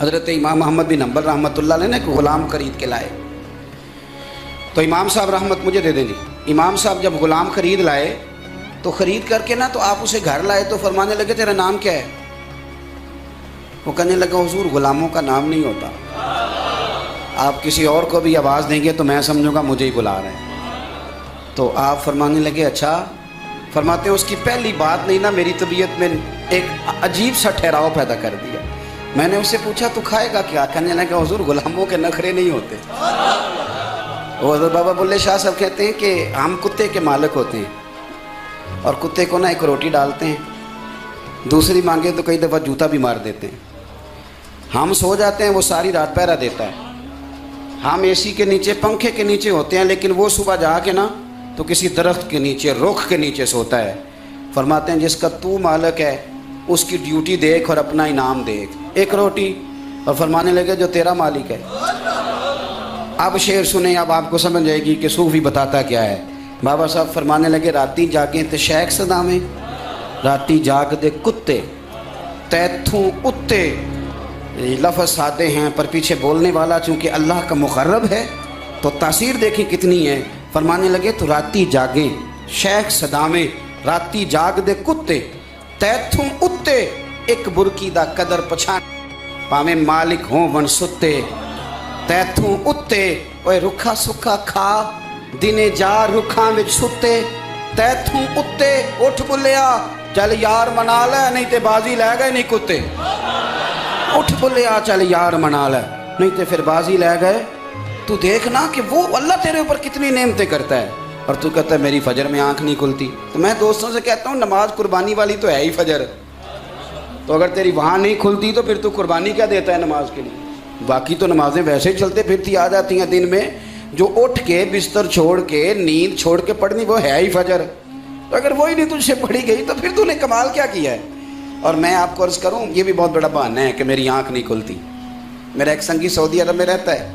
حضرت امام محمد بن حنبل رحمۃ اللہ علیہ نے ایک غلام خرید کے لائے، تو امام صاحب رحمت مجھے دے دیں جی، امام صاحب جب غلام خرید لائے تو خرید کر کے نا تو آپ اسے گھر لائے تو فرمانے لگے تیرا نام کیا ہے؟ وہ کہنے لگا حضور غلاموں کا نام نہیں ہوتا، آپ کسی اور کو بھی آواز دیں گے تو میں سمجھوں گا مجھے ہی بلا رہے ہیں۔ تو آپ فرمانے لگے اچھا، فرماتے ہیں اس کی پہلی بات نہیں نا میری طبیعت میں ایک عجیب سا ٹھہراؤ پیدا کر دیا۔ میں نے اس سے پوچھا تو کھائے گا کیا؟ کہنے لگا حضور غلاموں کے نخرے نہیں ہوتے۔ وہ حضرت بابا بلے شاہ صاحب کہتے ہیں کہ ہم کتے کے مالک ہوتے ہیں اور کتے کو نا ایک روٹی ڈالتے ہیں، دوسری مانگے تو کئی دفعہ جوتا بھی مار دیتے ہیں۔ ہم سو جاتے ہیں، وہ ساری رات پہرا دیتا ہے۔ ہم اے سی کے نیچے پنکھے کے نیچے ہوتے ہیں، لیکن وہ صبح جا کے نا تو کسی درخت کے نیچے رخ کے نیچے سوتا ہے۔ فرماتے ہیں جس کا تو مالک ہے اس کی ڈیوٹی دیکھ اور اپنا انعام دیکھ، ایک روٹی، اور فرمانے لگے جو تیرا مالک ہے۔ اب شعر سنیں، اب آپ کو سمجھ جائے گی کہ صوفی بتاتا کیا ہے۔ بابا صاحب فرمانے لگے راتی جاگیں تے شیخ صدا میں، راتی جاگ دے کتے تیتھوں اتے، لفظ سادے ہیں پر پیچھے بولنے والا چونکہ اللہ کا مقرب ہے تو تاثیر دیکھیں کتنی ہے۔ فرمانے لگے تو راتی جاگیں شیخ صدا میں، راتی جاگ دے کتے تیتھوں اتے، ایک برکی دا قدر پچھان پاویں مالک ہوں ون ستے، تیتھوں اتے اوے رکھا سکھا کھا دنے جا رکھاں وچ ستے، تیتھوں اتے اٹھ بلیا چل یار منا لے نہیں تے بازی لے گئے نہیں کتے، اٹھ بلیا چل یار منا لے نہیں تے پھر بازی لے گئے۔ تو دیکھنا کہ وہ اللہ تیرے اوپر کتنی نعمتیں کرتا ہے اور تو کہتا ہے میری فجر میں آنکھ نہیں کھلتی۔ تو میں دوستوں سے کہتا ہوں نماز قربانی والی تو ہے ہی فجر، تو اگر تیری وہاں نہیں کھلتی تو پھر تو قربانی کیا دیتا ہے نماز کے لیے؟ باقی تو نمازیں ویسے ہی چلتے پھرتی آ جاتی ہیں دن میں، جو اٹھ کے بستر چھوڑ کے نیند چھوڑ کے پڑھنی وہ ہے ہی فجر، تو اگر وہی نہیں تجھ سے پڑھی گئی تو پھر تو نے کمال کیا کیا ہے۔ اور میں آپ کو عرض کروں یہ بھی بہت بڑا بہانہ ہے کہ میری آنکھ نہیں کھلتی۔ میرا ایک سنگی سعودی عرب میں رہتا ہے،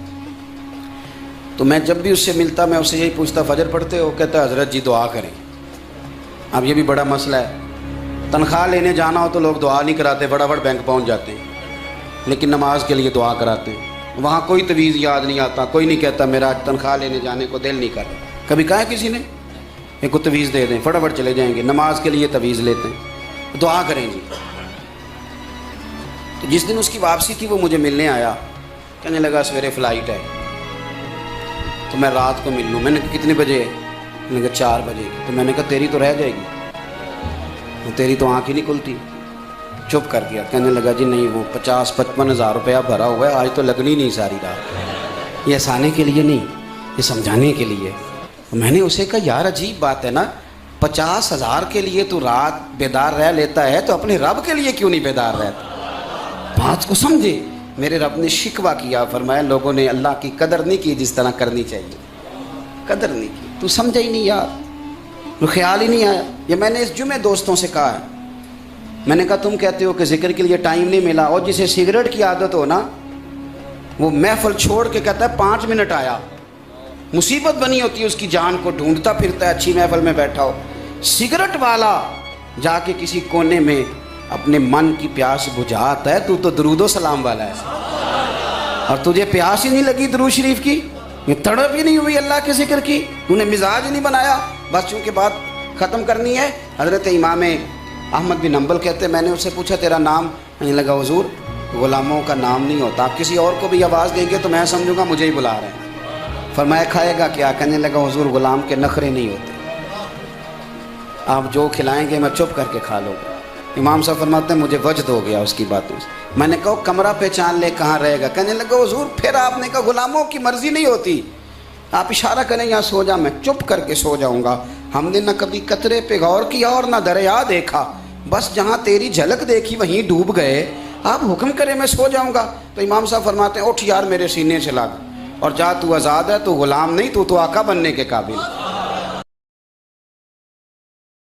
تو میں جب بھی اس سے ملتا میں اس سے یہی پوچھتا فجر پڑھتے ہو؟ کہتا ہے حضرت جی دعا کریں۔ اب یہ بھی بڑا مسئلہ ہے، تنخواہ لینے جانا ہو تو لوگ دعا نہیں کراتے، فٹافٹ بینک پہنچ جاتے ہیں، لیکن نماز کے لیے دعا کراتے ہیں۔ وہاں کوئی تویز یاد نہیں آتا، کوئی نہیں کہتا میرا تنخواہ لینے جانے کو دل نہیں کر رہا۔ کبھی کہا ہے کسی نے ایک کو تویز دے دیں فٹافٹ چلے جائیں گے، نماز کے لیے تویز لیتے ہیں، دعا کریں جی۔ تو جس دن اس کی واپسی تھی وہ مجھے ملنے آیا، کہنے لگا سویرے فلائٹ ہے تو میں رات کو مل لوں۔ میں نے کہا کتنے بجے؟ میں نے کہا 4 بجے۔ تو میں نے کہا تیری تو رہ جائے گی، تیری تو آنکھ ہی نہیں کھلتی۔ چپ کر گیا، کہنے لگا جی نہیں وہ 50-55 ہزار روپیہ بھرا ہوا ہے، آج تو لگنی نہیں ساری رات، یہ ہنسانے کے لیے نہیں، یہ سمجھانے کے لیے۔ میں نے اسے کہا یار عجیب بات ہے نا، 50 ہزار کے لیے تو رات بیدار رہ لیتا ہے تو اپنے رب کے لیے کیوں نہیں بیدار رہتا؟ بات کو سمجھے۔ میرے رب نے شکوہ کیا، فرمایا لوگوں نے اللہ کی قدر نہیں کی جس طرح کرنی چاہیے، قدر نہیں کی، تو سمجھا ہی نہیں یار، تو خیال ہی نہیں آیا۔ یہ میں نے اس جمعے دوستوں سے کہا ہے، میں نے کہا تم کہتے ہو کہ ذکر کے لیے ٹائم نہیں ملا، اور جسے سگریٹ کی عادت ہو نا وہ محفل چھوڑ کے کہتا ہے 5 منٹ آیا، مصیبت بنی ہوتی ہے اس کی جان کو، ڈھونڈتا پھرتا ہے اچھی محفل میں بیٹھا ہو۔ سگریٹ والا جا کے کسی کونے میں اپنے من کی پیاس بجھاتا ہے، تو درود و سلام والا ہے، اور تجھے پیاس ہی نہیں لگی درود شریف کی، یہ تڑپ ہی نہیں ہوئی اللہ کے ذکر کی، تو نے مزاج ہی نہیں بنایا۔ بس چونکہ بات ختم کرنی ہے، حضرت امام احمد بن حنبل کہتے میں نے اس سے پوچھا تیرا نام؟ کہنے لگا حضور غلاموں کا نام نہیں ہوتا، آپ کسی اور کو بھی آواز دیں گے تو میں سمجھوں گا مجھے ہی بلا رہے ہیں۔ فرمایا کھائے گا کیا؟ کہنے لگا حضور غلام کے نخرے نہیں ہوتے، آپ جو کھلائیں گے میں چپ کر کے کھا لوں گا۔ امام صاحب فرماتے ہیں مجھے وجد ہو گیا اس کی باتوں سے۔ میں نے کہا کمرہ پہچان لے کہاں رہے گا؟ کہنے لگا حضور پھر آپ نے کہا غلاموں کی مرضی نہیں ہوتی، آپ اشارہ کریں یہاں سو جا، میں چپ کر کے سو جاؤں گا۔ ہم نے نہ کبھی قطرے پہ غور کیا اور نہ دریا دیکھا، بس جہاں تیری جھلک دیکھی وہیں ڈوب گئے، آپ حکم کریں میں سو جاؤں گا۔ تو امام صاحب فرماتے ہیں اٹھ یار میرے سینے سے لگ، اور جا تو آزاد ہے، تو غلام نہیں، تو آقا بننے کے قابل۔